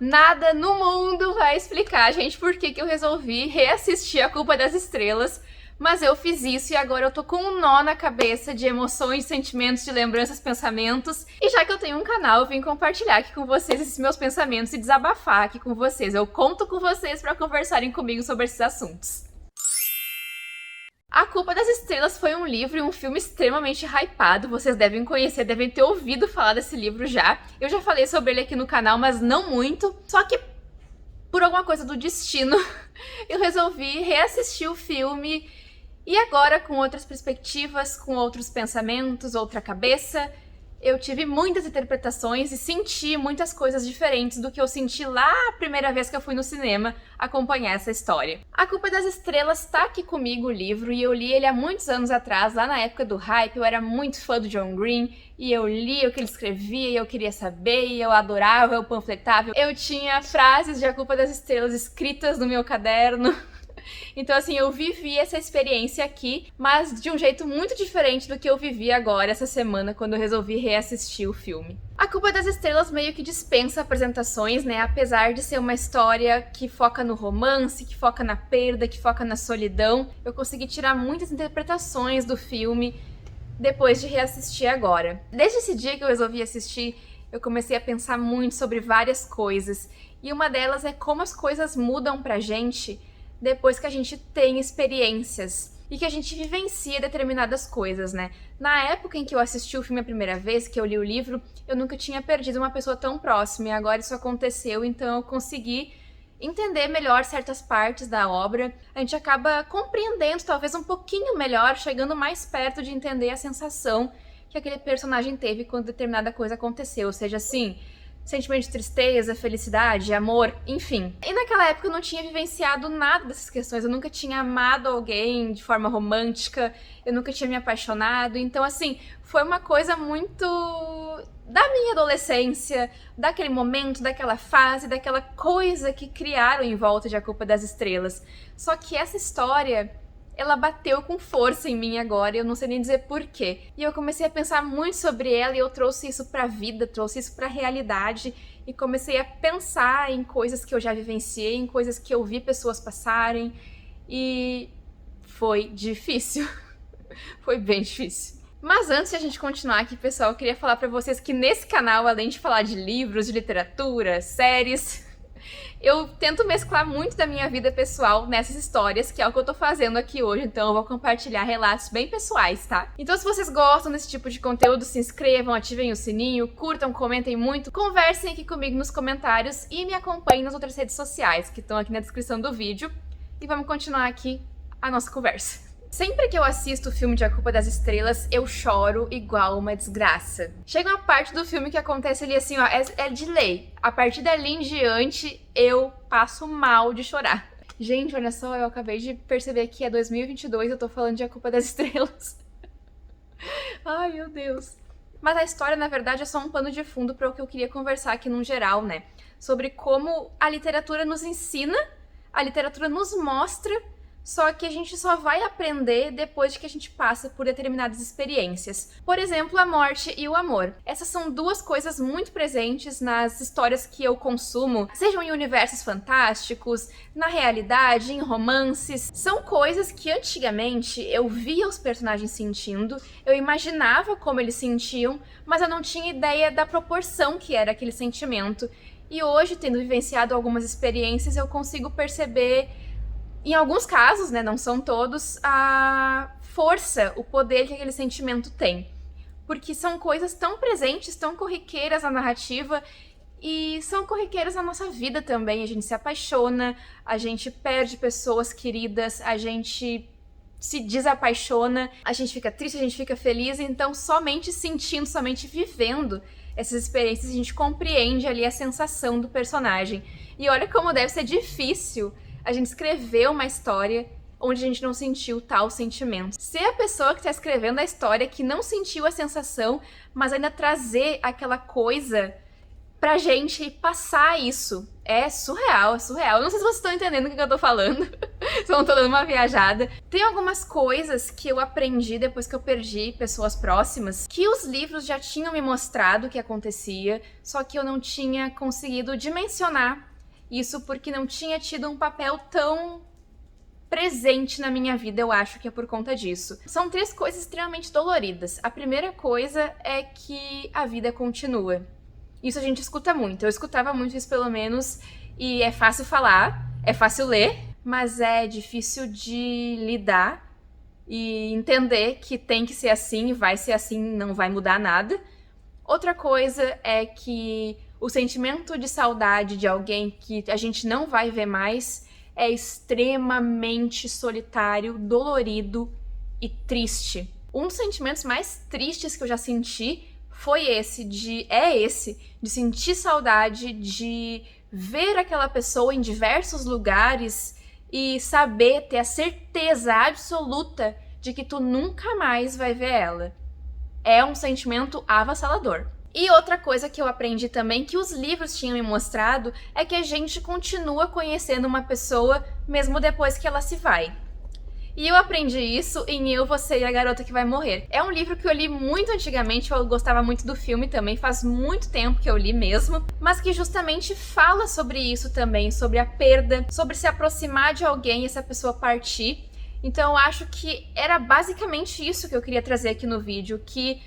Nada no mundo vai explicar, gente, por que eu resolvi reassistir A Culpa das Estrelas, mas eu fiz isso e agora eu tô com um nó na cabeça de emoções, sentimentos, de lembranças, pensamentos. E já que eu tenho um canal, eu vim compartilhar aqui com vocês esses meus pensamentos e desabafar aqui com vocês. Eu conto com vocês pra conversarem comigo sobre esses assuntos. A Culpa das Estrelas foi um livro e um filme extremamente hypado, vocês devem conhecer, devem ter ouvido falar desse livro já. Eu já falei sobre ele aqui no canal, mas não muito, só que por alguma coisa do destino eu resolvi reassistir o filme e agora com outras perspectivas, com outros pensamentos, outra cabeça. Eu tive muitas interpretações e senti muitas coisas diferentes do que eu senti lá a primeira vez que eu fui no cinema acompanhar essa história. A Culpa das Estrelas tá aqui comigo, o livro, e eu li ele há muitos anos atrás, lá na época do hype. Eu era muito fã do John Green, e eu li o que ele escrevia, e eu queria saber, e eu adorava, eu panfletava. Eu tinha frases de A Culpa das Estrelas escritas no meu caderno. Então, assim, eu vivi essa experiência aqui, mas de um jeito muito diferente do que eu vivi agora, essa semana, quando eu resolvi reassistir o filme. A Culpa das Estrelas meio que dispensa apresentações, né? Apesar de ser uma história que foca no romance, que foca na perda, que foca na solidão, eu consegui tirar muitas interpretações do filme depois de reassistir agora. Desde esse dia que eu resolvi assistir, eu comecei a pensar muito sobre várias coisas, e uma delas é como as coisas mudam pra gente depois que a gente tem experiências e que a gente vivencia determinadas coisas, né? Na época em que eu assisti o filme a primeira vez, que eu li o livro, eu nunca tinha perdido uma pessoa tão próxima, e agora isso aconteceu, então eu consegui entender melhor certas partes da obra. A gente acaba compreendendo talvez um pouquinho melhor, chegando mais perto de entender a sensação que aquele personagem teve quando determinada coisa aconteceu, seja assim, sentimento de tristeza, felicidade, amor, enfim. E naquela época eu não tinha vivenciado nada dessas questões, eu nunca tinha amado alguém de forma romântica, eu nunca tinha me apaixonado, então assim, foi uma coisa muito da minha adolescência, daquele momento, daquela fase, daquela coisa que criaram em volta de A Culpa das Estrelas. Só que essa história, ela bateu com força em mim agora, e eu não sei nem dizer porquê. E eu comecei a pensar muito sobre ela, e eu trouxe isso pra vida, trouxe isso pra realidade, e comecei a pensar em coisas que eu já vivenciei, em coisas que eu vi pessoas passarem, e foi difícil. Foi bem difícil. Mas antes de a gente continuar aqui, pessoal, eu queria falar pra vocês que nesse canal, além de falar de livros, de literatura, séries, eu tento mesclar muito da minha vida pessoal nessas histórias, que é o que eu tô fazendo aqui hoje, então eu vou compartilhar relatos bem pessoais, tá? Então se vocês gostam desse tipo de conteúdo, se inscrevam, ativem o sininho, curtam, comentem muito, conversem aqui comigo nos comentários e me acompanhem nas outras redes sociais, que estão aqui na descrição do vídeo, e vamos continuar aqui a nossa conversa. Sempre que eu assisto o filme de A Culpa das Estrelas, eu choro igual uma desgraça. Chega uma parte do filme que acontece ali assim, ó, é de lei. A partir dali em diante, eu passo mal de chorar. Gente, olha só, eu acabei de perceber que é 2022 e eu tô falando de A Culpa das Estrelas. Ai, meu Deus. Mas a história, na verdade, é só um pano de fundo para o que eu queria conversar aqui no geral, né? Sobre como a literatura nos ensina, a literatura nos mostra, só que a gente só vai aprender depois de que a gente passa por determinadas experiências. Por exemplo, a morte e o amor. Essas são duas coisas muito presentes nas histórias que eu consumo, sejam em universos fantásticos, na realidade, em romances. São coisas que antigamente eu via os personagens sentindo, eu imaginava como eles sentiam, mas eu não tinha ideia da proporção que era aquele sentimento. E hoje, tendo vivenciado algumas experiências, eu consigo perceber, em alguns casos, né, não são todos, a força, o poder que aquele sentimento tem. Porque são coisas tão presentes, tão corriqueiras na narrativa, e são corriqueiras na nossa vida também. A gente se apaixona, a gente perde pessoas queridas, a gente se desapaixona, a gente fica triste, a gente fica feliz, então somente sentindo, somente vivendo essas experiências, a gente compreende ali a sensação do personagem. E olha como deve ser difícil a gente escrever uma história onde a gente não sentiu tal sentimento. Ser a pessoa que está escrevendo a história que não sentiu a sensação, mas ainda trazer aquela coisa pra gente e passar isso. É surreal, é surreal. Eu não sei se vocês estão entendendo o que eu tô falando, Só tô dando uma viajada. Tem algumas coisas que eu aprendi depois que eu perdi pessoas próximas, que os livros já tinham me mostrado que acontecia, só que eu não tinha conseguido dimensionar isso porque não tinha tido um papel tão presente na minha vida, eu acho que é por conta disso. São 3 coisas extremamente doloridas. A primeira coisa é que a vida continua. Isso a gente escuta muito. Eu escutava muito isso, pelo menos, e é fácil falar, é fácil ler, mas é difícil de lidar e entender que tem que ser assim, vai ser assim, não vai mudar nada. Outra coisa é que o sentimento de saudade de alguém que a gente não vai ver mais é extremamente solitário, dolorido e triste. Um dos sentimentos mais tristes que eu já senti foi esse de sentir saudade, de ver aquela pessoa em diversos lugares e saber, ter a certeza absoluta de que tu nunca mais vai ver ela. É um sentimento avassalador. E outra coisa que eu aprendi também, que os livros tinham me mostrado, é que a gente continua conhecendo uma pessoa mesmo depois que ela se vai. E eu aprendi isso em Eu, Você e a Garota que Vai Morrer. É um livro que eu li muito antigamente, eu gostava muito do filme também, faz muito tempo que eu li mesmo, mas que justamente fala sobre isso também, sobre a perda, sobre se aproximar de alguém e essa pessoa partir. Então eu acho que era basicamente isso que eu queria trazer aqui no vídeo, que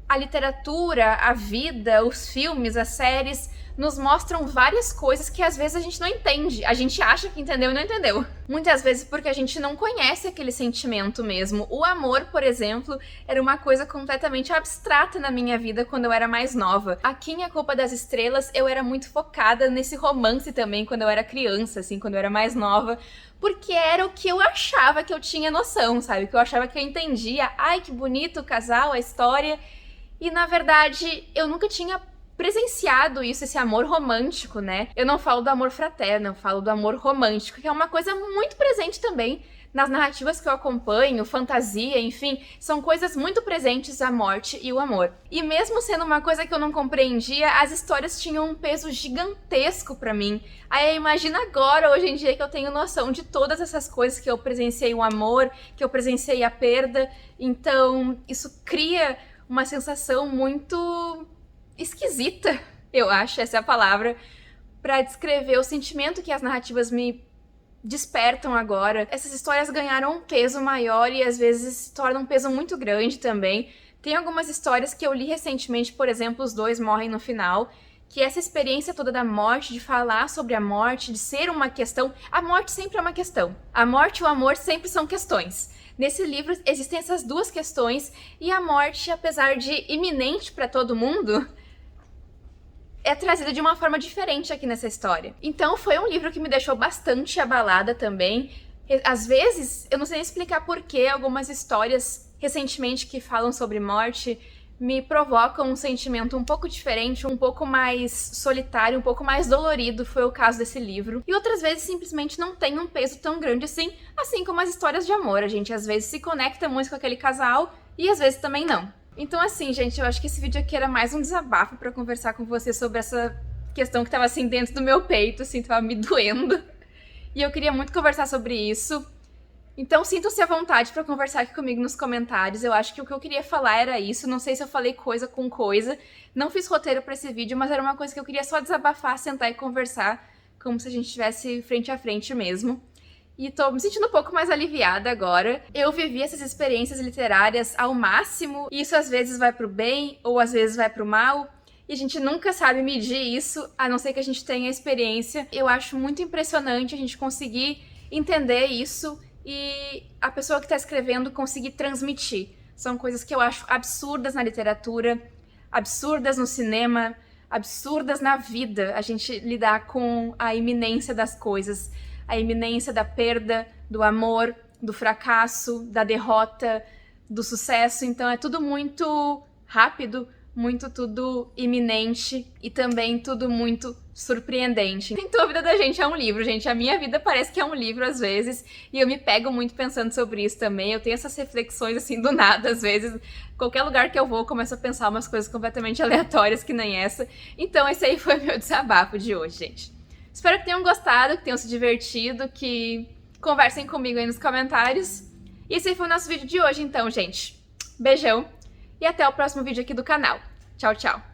a literatura, a vida, os filmes, as séries nos mostram várias coisas que às vezes a gente não entende. A gente acha que entendeu e não entendeu. Muitas vezes porque a gente não conhece aquele sentimento mesmo. O amor, por exemplo, era uma coisa completamente abstrata na minha vida quando eu era mais nova. Aqui em A Culpa das Estrelas, eu era muito focada nesse romance também quando eu era criança, assim, quando eu era mais nova. Porque era o que eu achava que eu tinha noção, sabe? Que eu achava que eu entendia. Ai, que bonito o casal, a história. E, na verdade, eu nunca tinha presenciado isso, esse amor romântico, né? Eu não falo do amor fraterno, eu falo do amor romântico, que é uma coisa muito presente também nas narrativas que eu acompanho, fantasia, enfim, são coisas muito presentes a morte e o amor. E mesmo sendo uma coisa que eu não compreendia, as histórias tinham um peso gigantesco pra mim. Aí imagina agora, hoje em dia, que eu tenho noção de todas essas coisas, que eu presenciei o amor, que eu presenciei a perda, então isso cria uma sensação muito esquisita, eu acho, essa é a palavra, para descrever o sentimento que as narrativas me despertam agora. Essas histórias ganharam um peso maior e às vezes se tornam um peso muito grande também. Tem algumas histórias que eu li recentemente, por exemplo, Os Dois Morrem no Final, que essa experiência toda da morte, de falar sobre a morte, de ser uma questão. A morte sempre é uma questão. A morte e o amor sempre são questões. Nesse livro existem essas duas questões e a morte, apesar de iminente para todo mundo, é trazida de uma forma diferente aqui nessa história. Então foi um livro que me deixou bastante abalada também. Às vezes, eu não sei nem explicar porquê, algumas histórias recentemente que falam sobre morte me provocam um sentimento um pouco diferente, um pouco mais solitário, um pouco mais dolorido, foi o caso desse livro. E outras vezes simplesmente não tem um peso tão grande assim como as histórias de amor. A gente às vezes se conecta muito com aquele casal e às vezes também não. Então assim, gente, eu acho que esse vídeo aqui era mais um desabafo pra conversar com você sobre essa questão que tava assim dentro do meu peito, assim, tava me doendo. E eu queria muito conversar sobre isso. Então sintam-se à vontade pra conversar aqui comigo nos comentários. Eu acho que o que eu queria falar era isso. Não sei se eu falei coisa com coisa. Não fiz roteiro pra esse vídeo, mas era uma coisa que eu queria só desabafar, sentar e conversar, como se a gente estivesse frente a frente mesmo. E tô me sentindo um pouco mais aliviada agora. Eu vivi essas experiências literárias ao máximo, e isso às vezes vai pro bem, ou às vezes vai pro mal. E a gente nunca sabe medir isso, a não ser que a gente tenha experiência. Eu acho muito impressionante a gente conseguir entender isso e a pessoa que tá escrevendo conseguir transmitir. São coisas que eu acho absurdas na literatura, absurdas no cinema, absurdas na vida, a gente lidar com a iminência das coisas, a iminência da perda, do amor, do fracasso, da derrota, do sucesso. Então é tudo muito rápido, muito tudo iminente e também tudo muito surpreendente. Então a vida da gente é um livro, gente. A minha vida parece que é um livro às vezes e eu me pego muito pensando sobre isso também. Eu tenho essas reflexões assim do nada às vezes. Qualquer lugar que eu vou, eu começo a pensar umas coisas completamente aleatórias que nem essa. Então esse aí foi o meu desabafo de hoje, gente. Espero que tenham gostado, que tenham se divertido, que Conversem comigo aí nos comentários. E esse foi o nosso vídeo de hoje então, gente. Beijão e até o próximo vídeo aqui do canal. Tchau, tchau!